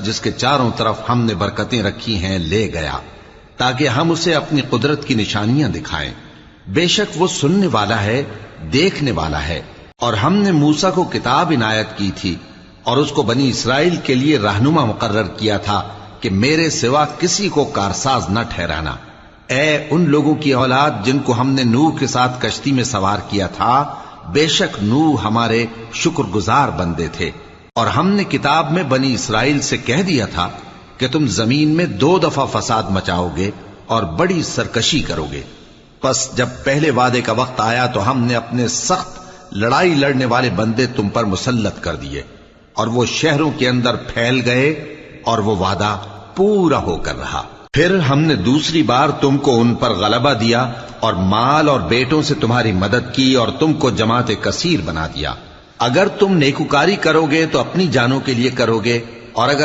جس کے چاروں طرف ہم نے برکتیں رکھی ہیں لے گیا، تاکہ ہم اسے اپنی قدرت کی نشانیاں دکھائیں۔ بے شک وہ سننے والا ہے، دیکھنے والا ہے۔ اور ہم نے موسیٰ کو کتاب عنایت کی تھی اور اس کو بنی اسرائیل کے لیے رہنما مقرر کیا تھا کہ میرے سوا کسی کو کارساز نہ ٹھہرانا۔ اے ان لوگوں کی اولاد جن کو ہم نے نوح کے ساتھ کشتی میں سوار کیا تھا، بے شک نوح ہمارے شکر گزار بندے تھے۔ اور ہم نے کتاب میں بنی اسرائیل سے کہہ دیا تھا کہ تم زمین میں 2 دفعہ فساد مچاؤ گے اور بڑی سرکشی کرو گے۔ پس جب پہلے وعدے کا وقت آیا تو ہم نے اپنے سخت لڑائی لڑنے والے بندے تم پر مسلط کر دیے، اور وہ شہروں کے اندر پھیل گئے، اور وہ وعدہ پورا ہو کر رہا۔ پھر ہم نے دوسری بار تم کو ان پر غلبہ دیا اور مال اور بیٹوں سے تمہاری مدد کی اور تم کو جماعت کثیر بنا دیا۔ اگر تم نیکوکاری کرو گے تو اپنی جانوں کے لیے کرو گے، اور اگر